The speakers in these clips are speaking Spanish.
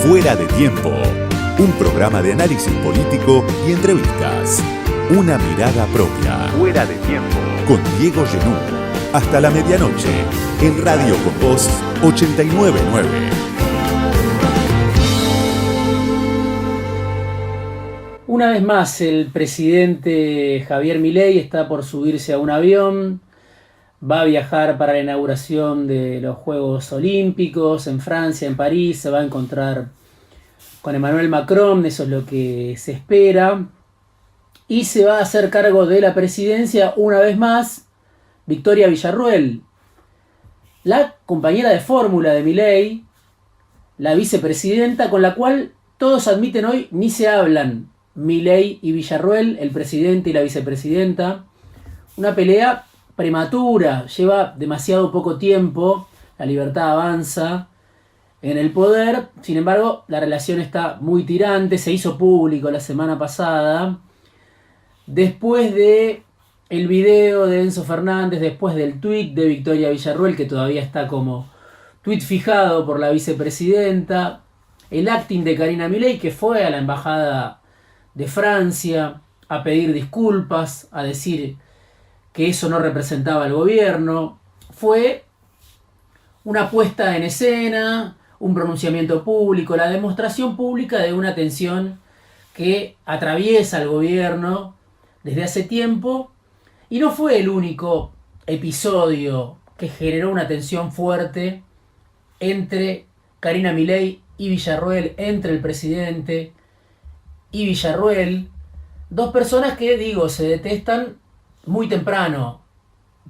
Fuera de Tiempo, un programa de análisis político y entrevistas. Una mirada propia. Fuera de Tiempo. Con Diego Genú. Hasta la medianoche, en Radio Con Voz 899. Una vez más, el presidente Javier Milei está por subirse a un avión. Va a viajar para la inauguración de los Juegos Olímpicos en Francia, en París. Se va a encontrar con Emmanuel Macron, eso es lo que se espera. Y se va a hacer cargo de la presidencia una vez más Victoria Villarruel, la compañera de fórmula de Milei, la vicepresidenta, con la cual todos admiten hoy ni se hablan. Milei y Villarruel, el presidente y la vicepresidenta. Una pelea prematura, lleva demasiado poco tiempo, La Libertad Avanza en el poder. Sin embargo, la relación está muy tirante, se hizo público la semana pasada. Después de el video de Enzo Fernández, después del tuit de Victoria Villarruel, que todavía está como tuit fijado por la vicepresidenta, el acting de Karina Milei, que fue a la embajada de Francia a pedir disculpas, a decir que eso no representaba al gobierno, fue una puesta en escena, un pronunciamiento público, la demostración pública de una tensión que atraviesa al gobierno desde hace tiempo, y no fue el único episodio que generó una tensión fuerte entre Karina Milei y Villarruel, entre el presidente y Villarruel, dos personas que, se detestan muy temprano.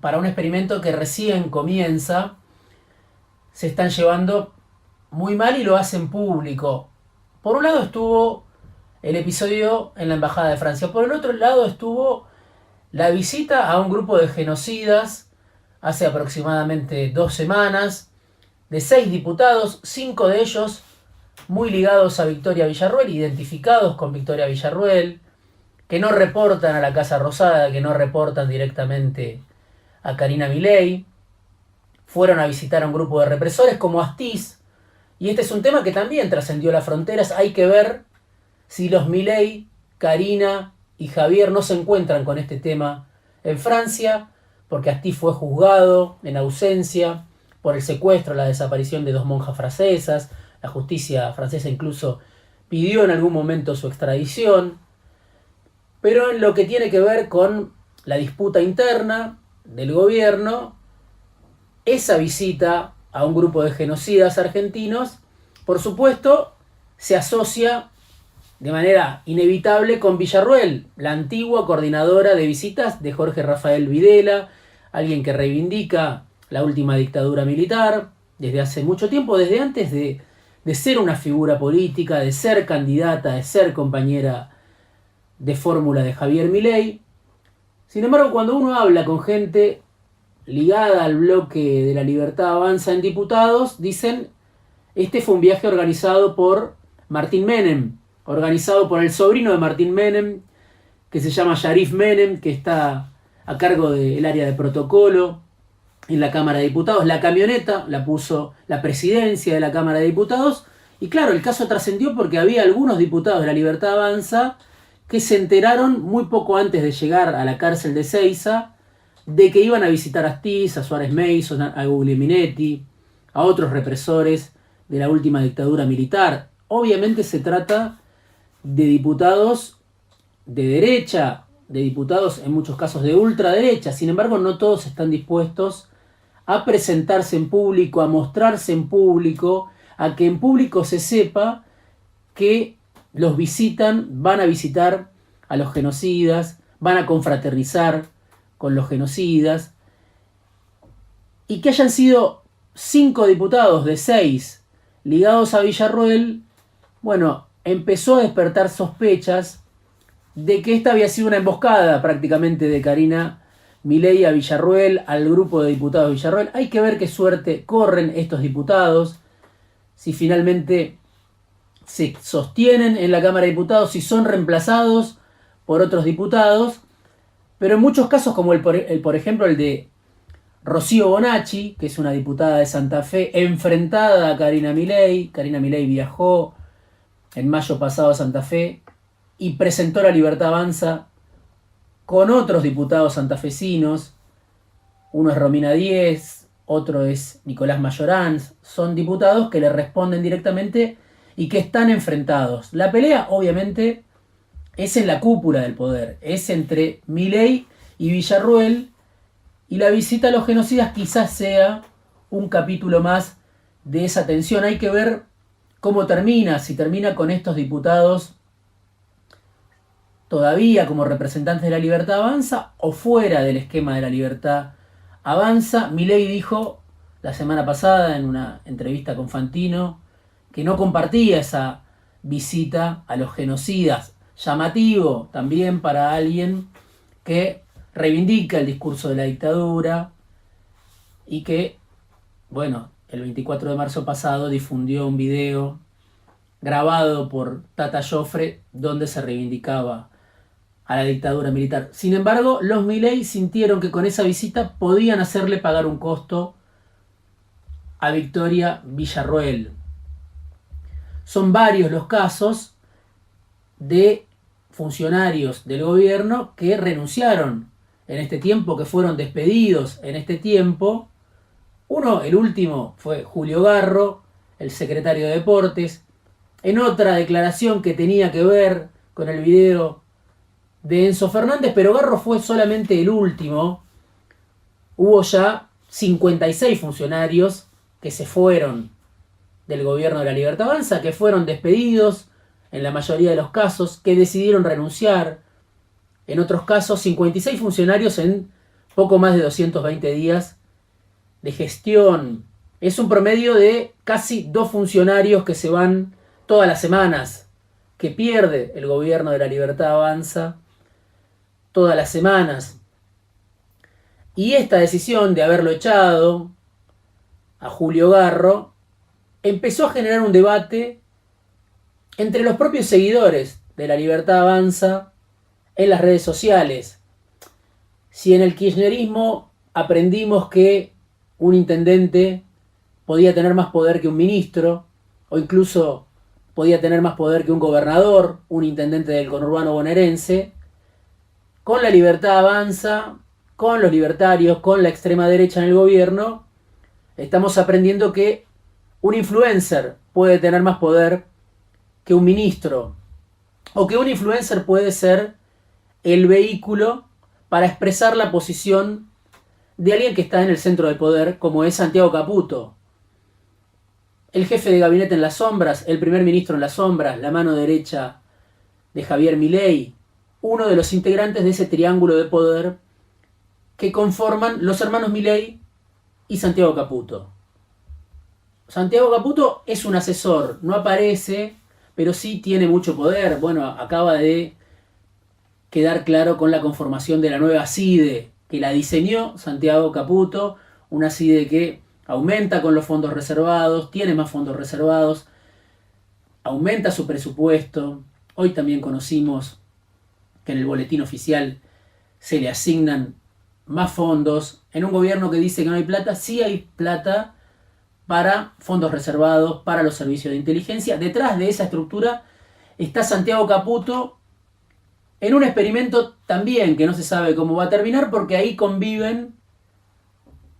Para un experimento que recién comienza, se están llevando muy mal y lo hacen público. Por un lado estuvo el episodio en la Embajada de Francia, por el otro lado estuvo la visita a un grupo de genocidas hace aproximadamente 2 semanas, de 6 diputados, 5 de ellos muy ligados a Victoria Villarruel, identificados con Victoria Villarruel, que no reportan a la Casa Rosada, que no reportan directamente a Karina Milei. Fueron a visitar a un grupo de represores como Astiz, y este es un tema que también trascendió las fronteras. Hay que ver si los Milei, Karina y Javier no se encuentran con este tema en Francia, porque Astiz fue juzgado en ausencia por el secuestro, la desaparición de 2 monjas francesas. La justicia francesa incluso pidió en algún momento su extradición. Pero en lo que tiene que ver con la disputa interna del gobierno, esa visita a un grupo de genocidas argentinos, por supuesto, se asocia de manera inevitable con Villarruel, la antigua coordinadora de visitas de Jorge Rafael Videla, alguien que reivindica la última dictadura militar desde hace mucho tiempo, desde antes de ser una figura política, de ser candidata, de ser compañera de fórmula de Javier Milei. Sin embargo, cuando uno habla con gente ligada al bloque de La Libertad Avanza en diputados, dicen, este fue un viaje organizado por Martín Menem, organizado por el sobrino de Martín Menem, que se llama Yarif Menem, que está a cargo del área de protocolo en la Cámara de Diputados. La camioneta la puso la presidencia de la Cámara de Diputados, y claro, el caso trascendió porque había algunos diputados de La Libertad Avanza que se enteraron muy poco antes de llegar a la cárcel de Seiza de que iban a visitar a Astiz, a Suárez Mason, a Guglielminetti, a otros represores de la última dictadura militar. Obviamente se trata de diputados de derecha, de diputados en muchos casos de ultraderecha. Sin embargo, no todos están dispuestos a presentarse en público, a mostrarse en público, a que en público se sepa que los visitan, van a visitar a los genocidas, van a confraternizar con los genocidas, y que hayan sido 5 diputados de 6 ligados a Villarruel, empezó a despertar sospechas de que esta había sido una emboscada prácticamente de Karina Milei a Villarruel, al grupo de diputados de Villarruel. Hay que ver qué suerte corren estos diputados, si finalmente se sostienen en la Cámara de Diputados, si son reemplazados por otros diputados. Pero en muchos casos, como por ejemplo el de Rocío Bonacci, que es una diputada de Santa Fe enfrentada a Karina Milei. Karina Milei viajó en mayo pasado a Santa Fe y presentó La Libertad Avanza con otros diputados santafesinos. Uno es Romina Díez, otro es Nicolás Mayoranz. Son diputados que le responden directamente y que están enfrentados. La pelea, obviamente, es en la cúpula del poder. Es entre Milei y Villarruel. Y la visita a los genocidas quizás sea un capítulo más de esa tensión. Hay que ver cómo termina, si termina con estos diputados todavía como representantes de La Libertad Avanza o fuera del esquema de La Libertad Avanza. Milei dijo la semana pasada en una entrevista con Fantino que no compartía esa visita a los genocidas. Llamativo también para alguien que reivindica el discurso de la dictadura y que, bueno, el 24 de marzo pasado difundió un video grabado por Tata Joffre donde se reivindicaba a la dictadura militar. Sin embargo, los Milei sintieron que con esa visita podían hacerle pagar un costo a Victoria Villarruel. Son varios los casos de funcionarios del gobierno que renunciaron en este tiempo, que fueron despedidos en este tiempo. Uno, el último, fue Julio Garro, el secretario de Deportes. En otra declaración que tenía que ver con el video de Enzo Fernández, pero Garro fue solamente el último. Hubo ya 56 funcionarios que se fueron del gobierno de La Libertad Avanza, que fueron despedidos en la mayoría de los casos, que decidieron renunciar. En otros casos, 56 funcionarios en poco más de 220 días de gestión. Es un promedio de casi 2 funcionarios que se van todas las semanas, que pierde el gobierno de La Libertad Avanza todas las semanas. Y esta decisión de haberlo echado a Julio Garro empezó a generar un debate entre los propios seguidores de La Libertad Avanza en las redes sociales. Si en el kirchnerismo aprendimos que un intendente podía tener más poder que un ministro, o incluso podía tener más poder que un gobernador, un intendente del conurbano bonaerense, con La Libertad Avanza, con los libertarios, con la extrema derecha en el gobierno, estamos aprendiendo que un influencer puede tener más poder que un ministro, o que un influencer puede ser el vehículo para expresar la posición de alguien que está en el centro del poder, como es Santiago Caputo, el jefe de gabinete en las sombras, el primer ministro en las sombras, la mano derecha de Javier Milei, uno de los integrantes de ese triángulo de poder que conforman los hermanos Milei y Santiago Caputo. Santiago Caputo es un asesor, no aparece, pero sí tiene mucho poder. Bueno, acaba de quedar claro con la conformación de la nueva CIDE, que la diseñó Santiago Caputo, una CIDE que aumenta con los fondos reservados, tiene más fondos reservados, aumenta su presupuesto. Hoy también conocimos que en el boletín oficial se le asignan más fondos. En un gobierno que dice que no hay plata, sí hay plata para fondos reservados, para los servicios de inteligencia. Detrás de esa estructura está Santiago Caputo en un experimento también que no se sabe cómo va a terminar, porque ahí conviven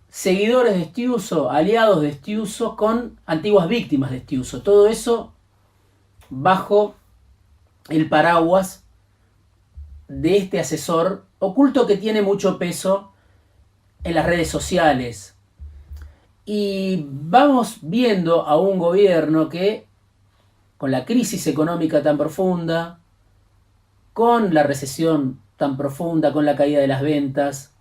seguidores de Estiuso, aliados de Estiuso, con antiguas víctimas de Estiuso. Todo eso bajo el paraguas de este asesor oculto que tiene mucho peso en las redes sociales. Y vamos viendo a un gobierno que, con la crisis económica tan profunda, con la recesión tan profunda, con la caída de las ventas,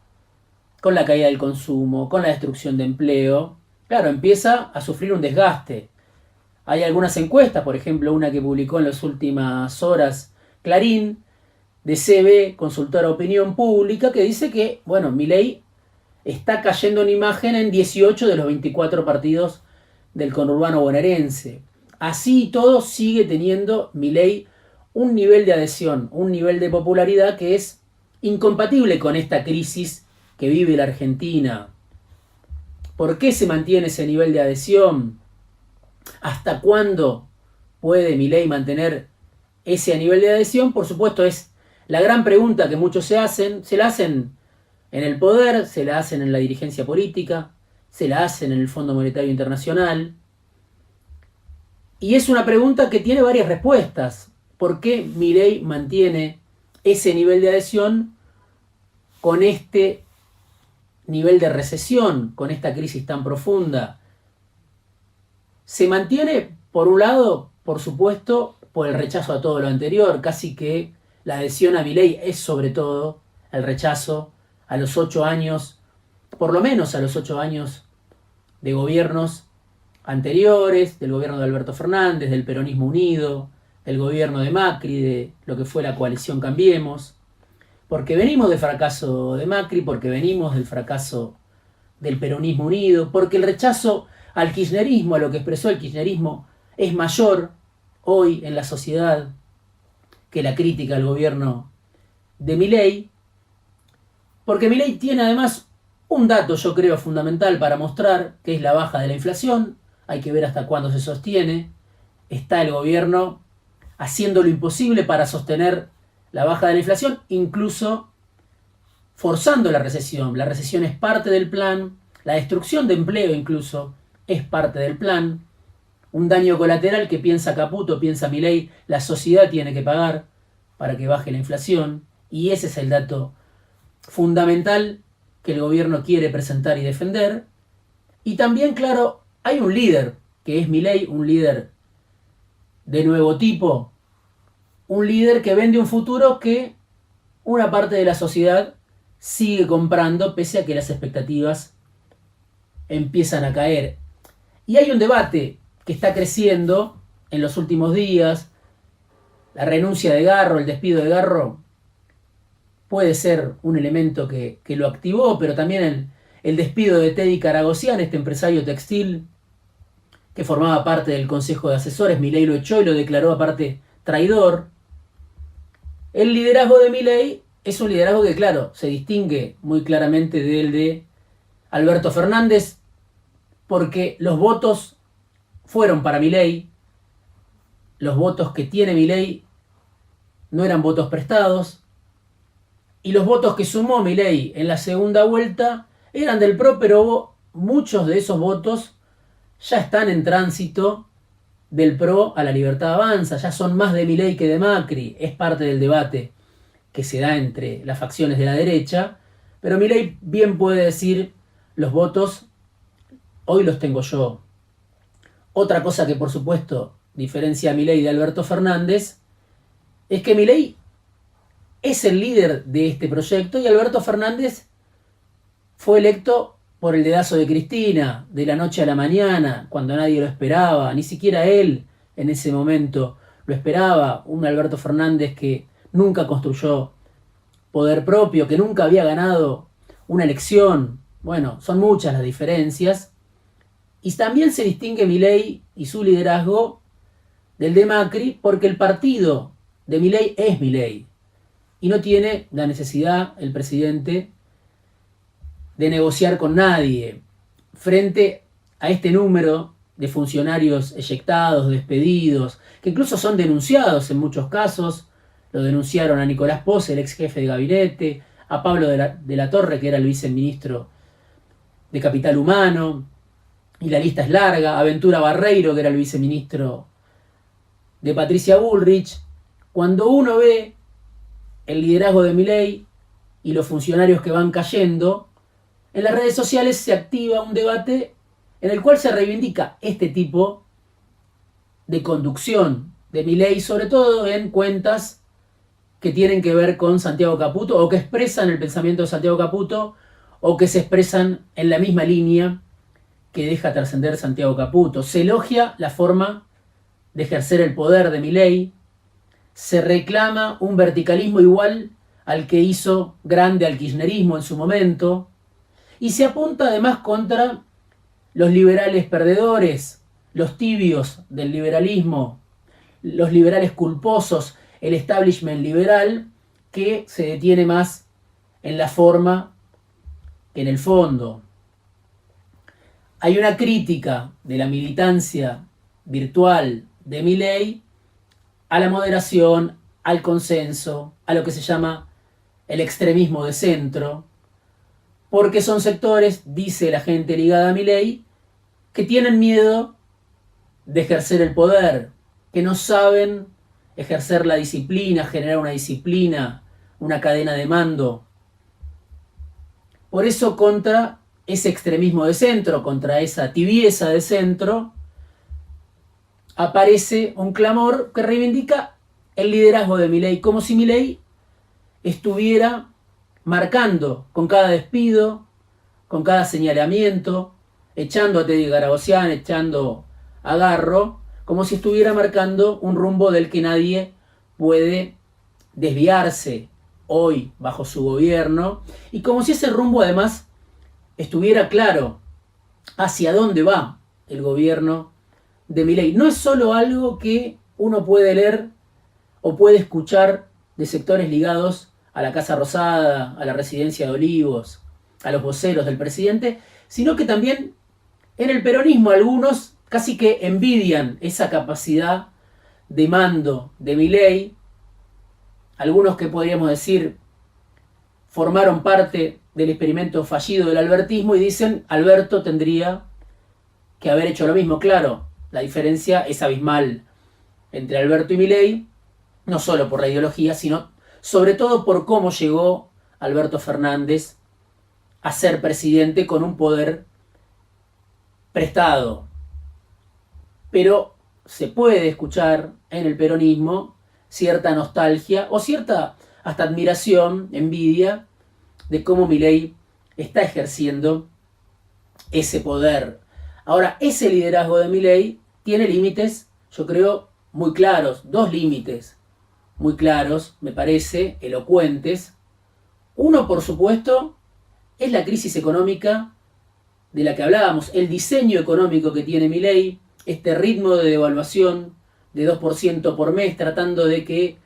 con la caída del consumo, con la destrucción de empleo, claro, empieza a sufrir un desgaste. Hay algunas encuestas, por ejemplo, una que publicó en las últimas horas Clarín, de CB, Consultora Opinión Pública, que dice que, bueno, Milei está cayendo en imagen en 18 de los 24 partidos del conurbano bonaerense. Así y todo sigue teniendo Milei un nivel de adhesión, un nivel de popularidad que es incompatible con esta crisis que vive la Argentina. ¿Por qué se mantiene ese nivel de adhesión? ¿Hasta cuándo ¿Puede Milei mantener ese nivel de adhesión? Por supuesto, es la gran pregunta que muchos se la hacen en el poder, se la hacen en la dirigencia política, se la hacen en el Fondo Monetario Internacional. Y es una pregunta que tiene varias respuestas. ¿Por qué Milei mantiene ese nivel de adhesión con este nivel de recesión, con esta crisis tan profunda? Se mantiene, por un lado, por supuesto, por el rechazo a todo lo anterior. Casi que la adhesión a Milei es sobre todo el rechazo a los 8 años, por lo menos a los 8 años de gobiernos anteriores, del gobierno de Alberto Fernández, del peronismo unido, del gobierno de Macri, de lo que fue la coalición Cambiemos, porque venimos del fracaso de Macri, porque venimos del fracaso del peronismo unido, porque el rechazo al kirchnerismo, a lo que expresó el kirchnerismo, es mayor hoy en la sociedad que la crítica al gobierno de Milei, porque Milei tiene además un dato, yo creo, fundamental para mostrar, que es la baja de la inflación. Hay que ver hasta cuándo se sostiene. Está el gobierno haciendo lo imposible para sostener la baja de la inflación, incluso forzando la recesión. La recesión es parte del plan, la destrucción de empleo incluso es parte del plan. Un daño colateral que piensa Caputo, piensa Milei, la sociedad tiene que pagar para que baje la inflación. Y ese es el dato fundamental que el gobierno quiere presentar y defender. Y también, claro, hay un líder, que es Milei, un líder de nuevo tipo, un líder que vende un futuro que una parte de la sociedad sigue comprando pese a que las expectativas empiezan a caer. Y hay un debate que está creciendo en los últimos días. La renuncia de Garro, el despido de Garro, puede ser un elemento que lo activó, pero también el despido de Teddy Caragosian, este empresario textil que formaba parte del Consejo de Asesores. Milei lo echó y lo declaró aparte traidor. El liderazgo de Milei es un liderazgo que, claro, se distingue muy claramente del de Alberto Fernández, porque los votos fueron para Milei. Los votos que tiene Milei no eran votos prestados, y los votos que sumó Milei en la segunda vuelta eran del PRO, pero muchos de esos votos ya están en tránsito del PRO a La Libertad Avanza, ya son más de Milei que de Macri. Es parte del debate que se da entre las facciones de la derecha, pero Milei bien puede decir: los votos hoy los tengo yo. Otra cosa que por supuesto diferencia a Milei de Alberto Fernández es que Milei es el líder de este proyecto y Alberto Fernández fue electo por el dedazo de Cristina, de la noche a la mañana, cuando nadie lo esperaba, ni siquiera él en ese momento lo esperaba. Un Alberto Fernández que nunca construyó poder propio, que nunca había ganado una elección. Bueno, son muchas las diferencias. Y también se distingue Milei y su liderazgo del de Macri, porque el partido de Milei es Milei. Y no tiene la necesidad el presidente de negociar con nadie. Frente a este número de funcionarios eyectados, despedidos, que incluso son denunciados en muchos casos. Lo denunciaron a Nicolás Pose, el ex jefe de gabinete, a Pablo de la Torre, que era el viceministro de Capital Humano, y la lista es larga, a Ventura Barreiro, que era el viceministro de Patricia Bullrich. Cuando uno ve el liderazgo de Milei y los funcionarios que van cayendo, en las redes sociales se activa un debate en el cual se reivindica este tipo de conducción de Milei, sobre todo en cuentas que tienen que ver con Santiago Caputo, o que expresan el pensamiento de Santiago Caputo, o que se expresan en la misma línea que deja trascender Santiago Caputo. Se elogia la forma de ejercer el poder de Milei, se reclama un verticalismo igual al que hizo grande al kirchnerismo en su momento, y se apunta además contra los liberales perdedores, los tibios del liberalismo, los liberales culposos, el establishment liberal, que se detiene más en la forma que en el fondo. Hay una crítica de la militancia virtual de Milei a la moderación, al consenso, a lo que se llama el extremismo de centro, porque son sectores, dice la gente ligada a Milei, que tienen miedo de ejercer el poder, que no saben ejercer la disciplina, generar una disciplina, una cadena de mando. Por eso contra ese extremismo de centro, contra esa tibieza de centro, aparece un clamor que reivindica el liderazgo de Milei, como si Milei estuviera marcando con cada despido, con cada señalamiento, echando a Teddy Garabosian, echando a Garro, como si estuviera marcando un rumbo del que nadie puede desviarse hoy bajo su gobierno, y como si ese rumbo además estuviera claro hacia dónde va el gobierno de Milei. No es solo algo que uno puede leer o puede escuchar de sectores ligados a la Casa Rosada, a la Residencia de Olivos, a los voceros del presidente, sino que también en el peronismo algunos casi que envidian esa capacidad de mando de Milei. Algunos que podríamos decir formaron parte del experimento fallido del albertismo y dicen Alberto tendría que haber hecho lo mismo. Claro, la diferencia es abismal entre Alberto y Milei, no solo por la ideología, sino sobre todo por cómo llegó Alberto Fernández a ser presidente con un poder prestado. Pero se puede escuchar en el peronismo cierta nostalgia o cierta hasta admiración, envidia de cómo Milei está ejerciendo ese poder. Ahora, ese liderazgo de Milei tiene límites, yo creo, muy claros, dos límites muy claros, me parece, elocuentes. Uno, por supuesto, es la crisis económica de la que hablábamos, el diseño económico que tiene Milei, este ritmo de devaluación de 2% por mes, tratando de que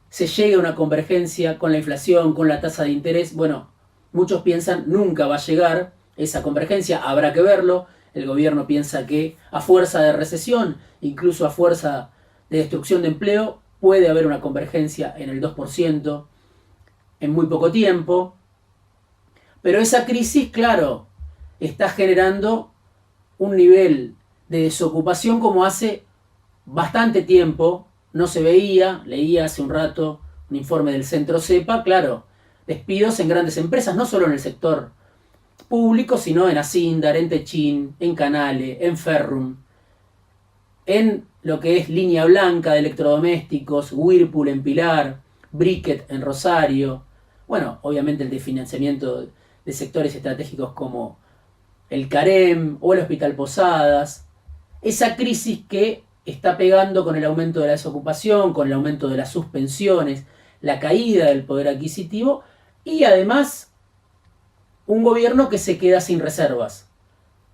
se llegue a una convergencia con la inflación, con la tasa de interés. Bueno, muchos piensan nunca va a llegar esa convergencia, habrá que verlo. El gobierno piensa que a fuerza de recesión, incluso a fuerza de destrucción de empleo, puede haber una convergencia en el 2% en muy poco tiempo. Pero esa crisis, claro, está generando un nivel de desocupación como hace bastante tiempo no se veía. Leía hace un rato un informe del Centro CEPA, claro, despidos en grandes empresas, no solo en el sector público, sino en Asindar, en Techin, en Canale, en Ferrum, en lo que es Línea Blanca de electrodomésticos, Whirlpool en Pilar, Briquet en Rosario, bueno, obviamente el desfinanciamiento de sectores estratégicos como el Carem o el Hospital Posadas. Esa crisis que está pegando con el aumento de la desocupación, con el aumento de las suspensiones, la caída del poder adquisitivo y además un gobierno que se queda sin reservas,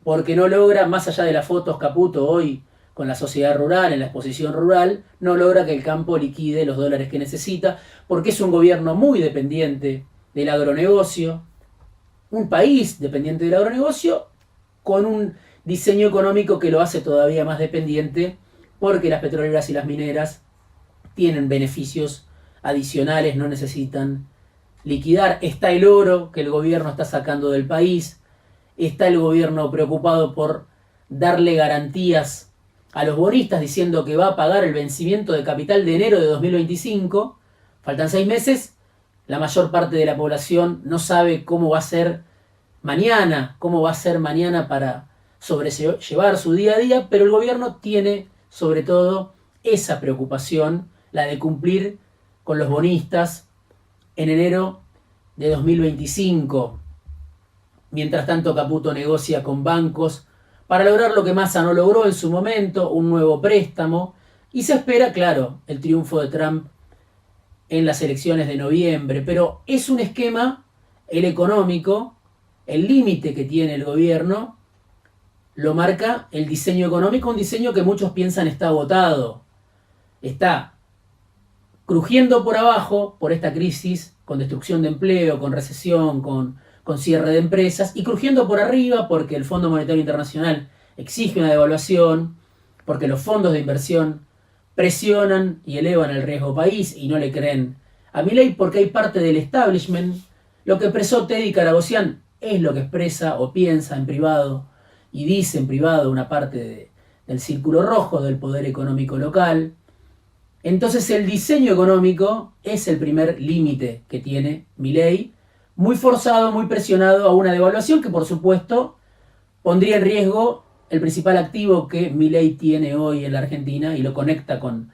porque no logra, más allá de las fotos Caputo hoy con la sociedad rural, en la exposición rural, no logra que el campo liquide los dólares que necesita, porque es un gobierno muy dependiente del agronegocio, un país dependiente del agronegocio, con un diseño económico que lo hace todavía más dependiente, porque las petroleras y las mineras tienen beneficios adicionales, no necesitan liquidar. Está el oro que el gobierno está sacando del país, está el gobierno preocupado por darle garantías a los bonistas diciendo que va a pagar el vencimiento de capital de enero de 2025, faltan 6 meses, la mayor parte de la población no sabe cómo va a ser mañana para sobrellevar su día a día, pero el gobierno tiene sobre todo esa preocupación, la de cumplir con los bonistas en enero de 2025. Mientras tanto, Caputo negocia con bancos para lograr lo que Massa no logró en su momento, un nuevo préstamo, y se espera, claro, el triunfo de Trump en las elecciones de noviembre. Pero es un esquema, el económico, el límite que tiene el gobierno, lo marca el diseño económico, un diseño que muchos piensan está agotado. Está crujiendo por abajo por esta crisis, con destrucción de empleo, con recesión, con cierre de empresas, y crujiendo por arriba porque el Fondo Monetario Internacional exige una devaluación, porque los fondos de inversión presionan y elevan el riesgo país y no le creen a Milei porque hay parte del establishment. Lo que expresó Teddy Karagossian es lo que expresa o piensa en privado y dice en privado una parte del círculo rojo del poder económico local. Entonces el diseño económico es el primer límite que tiene Milei, muy forzado, muy presionado a una devaluación que por supuesto pondría en riesgo el principal activo que Milei tiene hoy en la Argentina y lo conecta con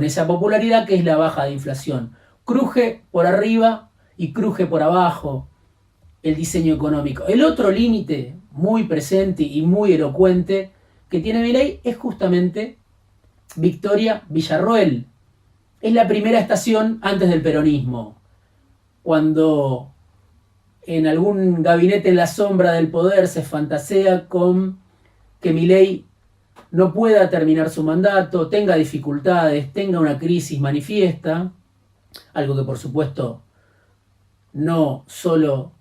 esa popularidad, que es la baja de inflación. Cruje por arriba y cruje por abajo el diseño económico. El otro límite muy presente y muy elocuente que tiene Milei es justamente Victoria Villarroel. Es la primera estación antes del peronismo, cuando en algún gabinete en la sombra del poder se fantasea con que Milei no pueda terminar su mandato, tenga dificultades, tenga una crisis manifiesta, algo que por supuesto no solo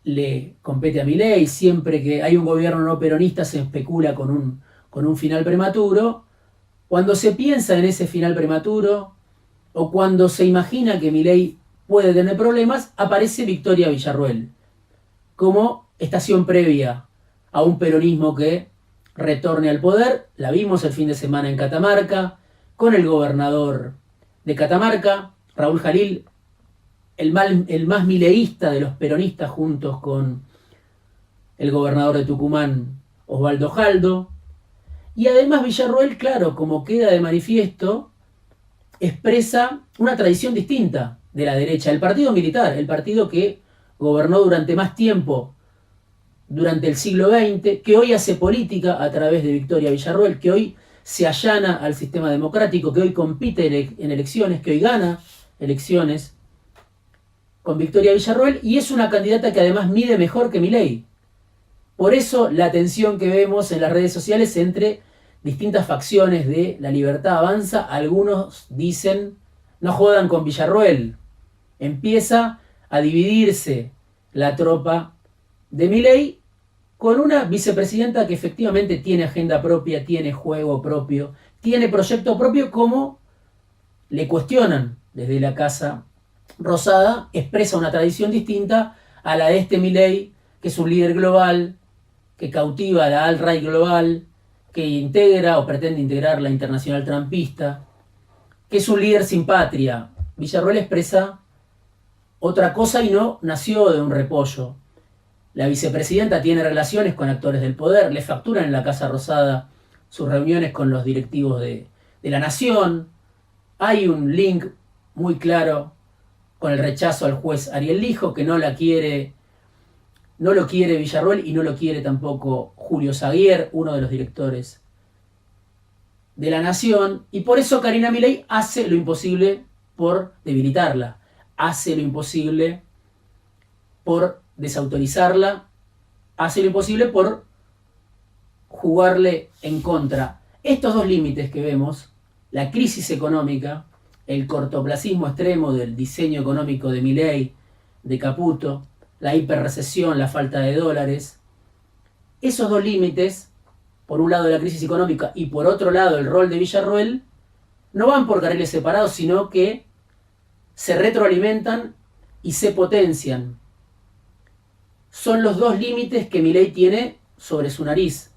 le compete a Milei. Siempre que hay un gobierno no peronista se especula con un final prematuro. Cuando se piensa en ese final prematuro o cuando se imagina que Milei puede tener problemas, aparece Victoria Villarroel como estación previa a un peronismo que retorne al poder. La vimos el fin de semana en Catamarca, con el gobernador de Catamarca, Raúl Jalil, el más mileísta de los peronistas, juntos con el gobernador de Tucumán, Osvaldo Jaldo. Y además Villarroel, claro, como queda de manifiesto, expresa una tradición distinta de la derecha, el partido militar, el partido que gobernó durante más tiempo durante el siglo XX, que hoy hace política a través de Victoria Villarroel, que hoy se allana al sistema democrático, que hoy compite en elecciones, que hoy gana elecciones con Victoria Villarroel, y es una candidata que además mide mejor que Milei. Por eso la tensión que vemos en las redes sociales entre distintas facciones de La Libertad Avanza. Algunos dicen, no jodan con Villarroel. Empieza a dividirse la tropa de Milei con una vicepresidenta que efectivamente tiene agenda propia, tiene juego propio, tiene proyecto propio, como le cuestionan desde la Casa Rosada. Expresa una tradición distinta a la de este Milei, que es un líder global, que cautiva a la alt-right global, que integra o pretende integrar la internacional trumpista, que es un líder sin patria. Villarroel expresa otra cosa y no nació de un repollo. La vicepresidenta tiene relaciones con actores del poder, le facturan en la Casa Rosada sus reuniones con los directivos de la nación. Hay un link muy claro con el rechazo al juez Ariel Lijo, que no lo quiere Villarroel y no lo quiere tampoco Julio Saguier, uno de los directores de la nación. Y por eso Karina Milei hace lo imposible por debilitarla, hace lo imposible por desautorizarla, hace lo imposible por jugarle en contra. Estos dos límites que vemos, la crisis económica, el cortoplacismo extremo del diseño económico de Milei, de Caputo, la hiperrecesión, la falta de dólares, esos dos límites, por un lado la crisis económica y por otro lado el rol de Villarroel, no van por carriles separados, sino que se retroalimentan y se potencian. Son los dos límites que Milei tiene sobre su nariz.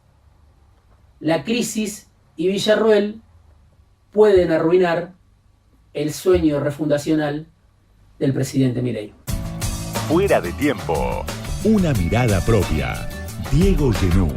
La crisis y Villarroel pueden arruinar el sueño refundacional del presidente Milei. Fuera de tiempo. Una mirada propia. Diego Genú.